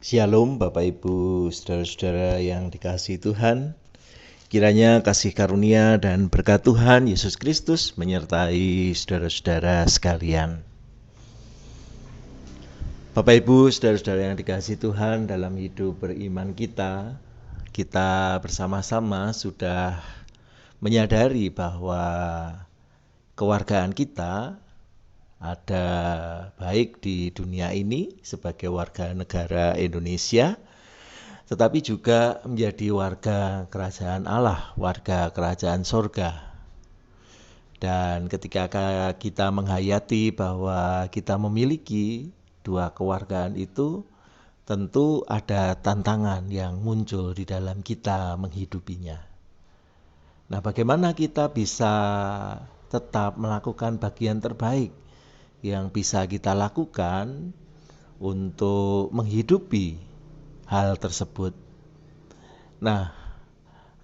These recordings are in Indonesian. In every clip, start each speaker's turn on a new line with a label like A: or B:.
A: Shalom Bapak Ibu, saudara-saudara yang dikasihi Tuhan. Kiranya kasih karunia dan berkat Tuhan Yesus Kristus menyertai saudara-saudara sekalian. Bapak Ibu, saudara-saudara yang dikasihi Tuhan, dalam hidup beriman kita bersama-sama sudah menyadari bahwa kewargaan kita ada baik di dunia ini sebagai warga negara Indonesia, tetapi juga menjadi warga kerajaan Allah, warga kerajaan sorga. Dan ketika kita menghayati bahwa kita memiliki dua kewargaan itu, tentu ada tantangan yang muncul di dalam kita menghidupinya. Nah, bagaimana kita bisa tetap melakukan bagian terbaik yang bisa kita lakukan untuk menghidupi hal tersebut? Nah,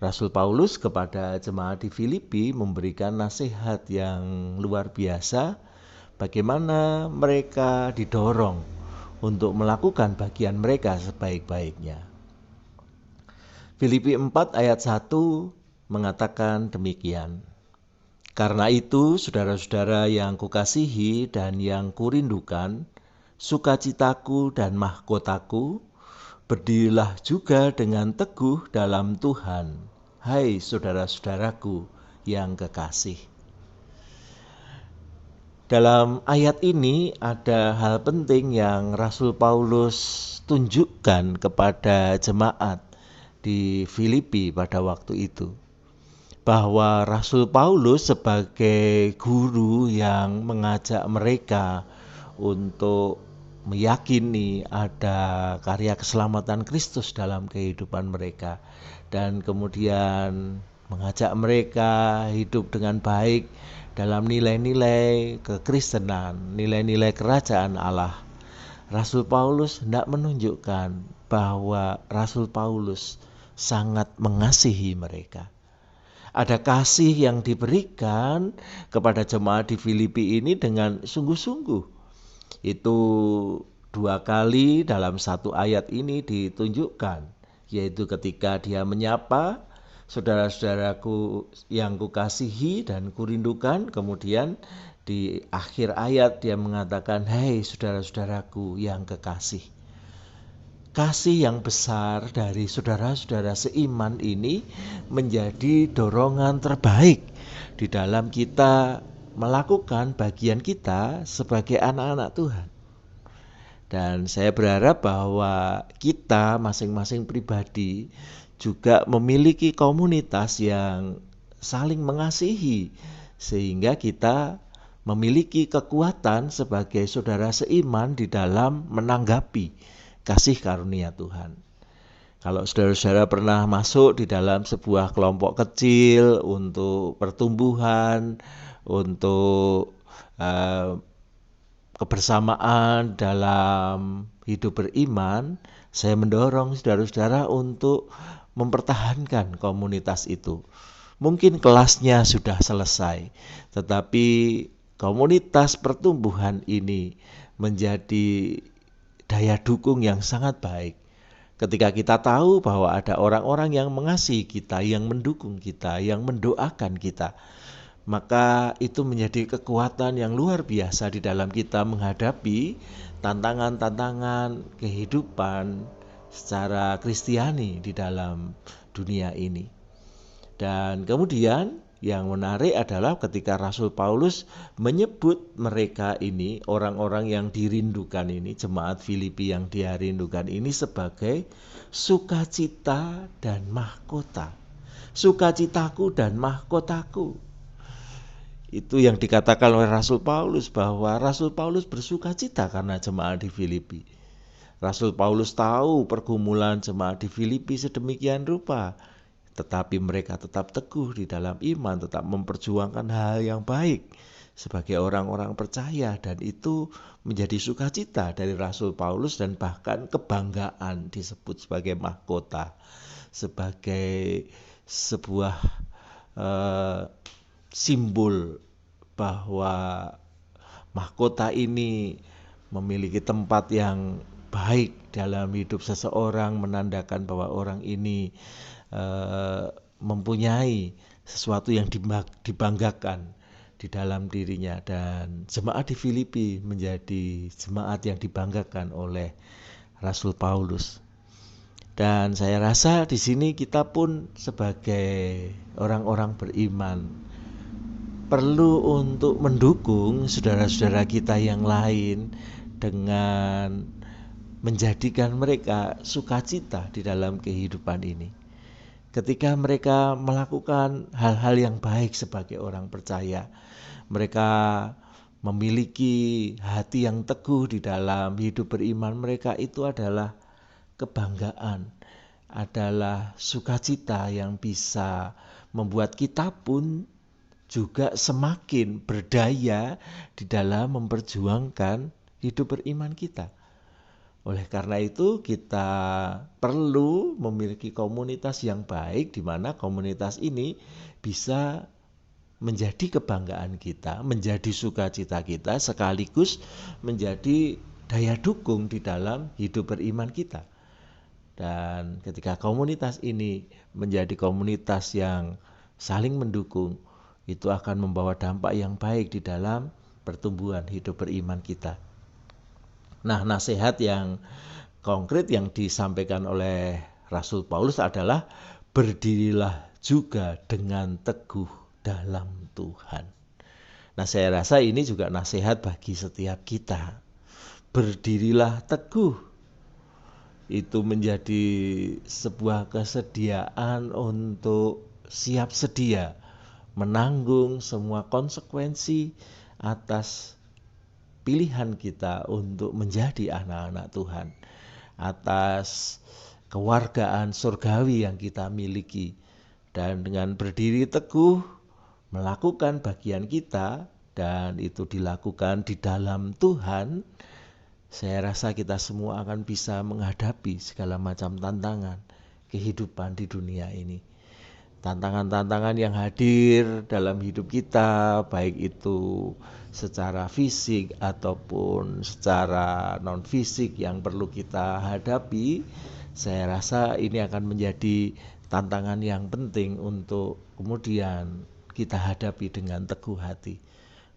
A: Rasul Paulus kepada jemaat di Filipi memberikan nasihat yang luar biasa bagaimana mereka didorong untuk melakukan bagian mereka sebaik-baiknya. Filipi 4 ayat 1 mengatakan demikian. Karena itu, saudara-saudara yang kukasihi dan yang kurindukan, sukacitaku dan mahkotaku, berdirilah juga dengan teguh dalam Tuhan, hai saudara-saudaraku yang kekasih. Dalam ayat ini ada hal penting yang Rasul Paulus tunjukkan kepada jemaat di Filipi pada waktu itu. Bahwa Rasul Paulus sebagai guru yang mengajak mereka untuk meyakini ada karya keselamatan Kristus dalam kehidupan mereka, dan kemudian mengajak mereka hidup dengan baik dalam nilai-nilai kekristenan, nilai-nilai kerajaan Allah. Rasul Paulus hendak menunjukkan bahwa Rasul Paulus sangat mengasihi mereka. Ada kasih yang diberikan kepada jemaat di Filipi ini dengan sungguh-sungguh. Itu dua kali dalam satu ayat ini ditunjukkan, yaitu ketika dia menyapa saudara-saudaraku yang kukasihi dan kurindukan, kemudian di akhir ayat dia mengatakan, hai saudara-saudaraku yang kekasih. Kasih yang besar dari saudara-saudara seiman ini menjadi dorongan terbaik di dalam kita melakukan bagian kita sebagai anak-anak Tuhan. Dan saya berharap bahwa kita masing-masing pribadi juga memiliki komunitas yang saling mengasihi, sehingga kita memiliki kekuatan sebagai saudara seiman di dalam menanggapi kasih karunia Tuhan. Kalau saudara-saudara pernah masuk di dalam sebuah kelompok kecil untuk pertumbuhan, untuk kebersamaan dalam hidup beriman, saya mendorong saudara-saudara untuk mempertahankan komunitas itu. Mungkin kelasnya sudah selesai, tetapi komunitas pertumbuhan ini menjadi daya dukung yang sangat baik. Ketika kita tahu bahwa ada orang-orang yang mengasihi kita, yang mendukung kita, yang mendoakan kita, maka itu menjadi kekuatan yang luar biasa di dalam kita menghadapi tantangan-tantangan kehidupan secara Kristiani di dalam dunia ini. Dan kemudian yang menarik adalah ketika Rasul Paulus menyebut mereka ini, orang-orang yang dirindukan ini, jemaat Filipi yang dia rindukan ini, sebagai sukacita dan mahkota. Sukacitaku dan mahkotaku. Itu yang dikatakan oleh Rasul Paulus, bahwa Rasul Paulus bersukacita karena jemaat di Filipi. Rasul Paulus tahu pergumulan jemaat di Filipi sedemikian rupa, tetapi mereka tetap teguh di dalam iman, tetap memperjuangkan hal yang baik sebagai orang-orang percaya, dan itu menjadi sukacita dari Rasul Paulus, dan bahkan kebanggaan disebut sebagai mahkota, sebagai sebuah simbol bahwa mahkota ini memiliki tempat yang baik dalam hidup seseorang, menandakan bahwa orang ini mempunyai sesuatu yang dibanggakan di dalam dirinya. Dan jemaat di Filipi menjadi jemaat yang dibanggakan oleh Rasul Paulus. Dan saya rasa di sini kita pun sebagai orang-orang beriman perlu untuk mendukung saudara-saudara kita yang lain dengan menjadikan mereka sukacita di dalam kehidupan ini. Ketika mereka melakukan hal-hal yang baik sebagai orang percaya, mereka memiliki hati yang teguh di dalam hidup beriman mereka, itu adalah kebanggaan, adalah sukacita yang bisa membuat kita pun juga semakin berdaya di dalam memperjuangkan hidup beriman kita. Oleh karena itu kita perlu memiliki komunitas yang baik, di mana komunitas ini bisa menjadi kebanggaan kita, menjadi sukacita kita, sekaligus menjadi daya dukung di dalam hidup beriman kita. Dan ketika komunitas ini menjadi komunitas yang saling mendukung, itu akan membawa dampak yang baik di dalam pertumbuhan hidup beriman kita. Nah, nasihat yang konkret yang disampaikan oleh Rasul Paulus adalah berdirilah juga dengan teguh dalam Tuhan. Nah, saya rasa ini juga nasihat bagi setiap kita. Berdirilah teguh. Itu menjadi sebuah kesediaan untuk siap sedia menanggung semua konsekuensi atas pilihan kita untuk menjadi anak-anak Tuhan, atas kewargaan surgawi yang kita miliki. Dan dengan berdiri teguh melakukan bagian kita, dan itu dilakukan di dalam Tuhan, saya rasa kita semua akan bisa menghadapi segala macam tantangan kehidupan di dunia ini. Tantangan-tantangan yang hadir dalam hidup kita, baik itu secara fisik ataupun secara non-fisik yang perlu kita hadapi, saya rasa ini akan menjadi tantangan yang penting untuk kemudian kita hadapi dengan teguh hati.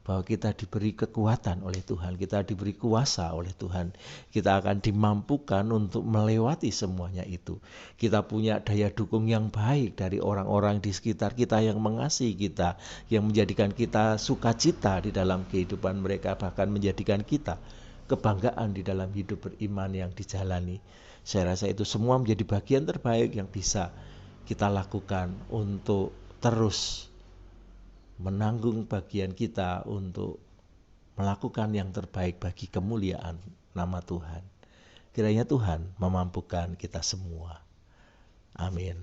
A: Bahwa kita diberi kekuatan oleh Tuhan, kita diberi kuasa oleh Tuhan, kita akan dimampukan untuk melewati semuanya itu. Kita punya daya dukung yang baik dari orang-orang di sekitar kita yang mengasihi kita, yang menjadikan kita sukacita di dalam kehidupan mereka, bahkan menjadikan kita kebanggaan di dalam hidup beriman yang dijalani. Saya rasa itu semua menjadi bagian terbaik yang bisa kita lakukan untuk terus menanggung bagian kita untuk melakukan yang terbaik bagi kemuliaan nama Tuhan. Kiranya Tuhan memampukan kita semua. Amin.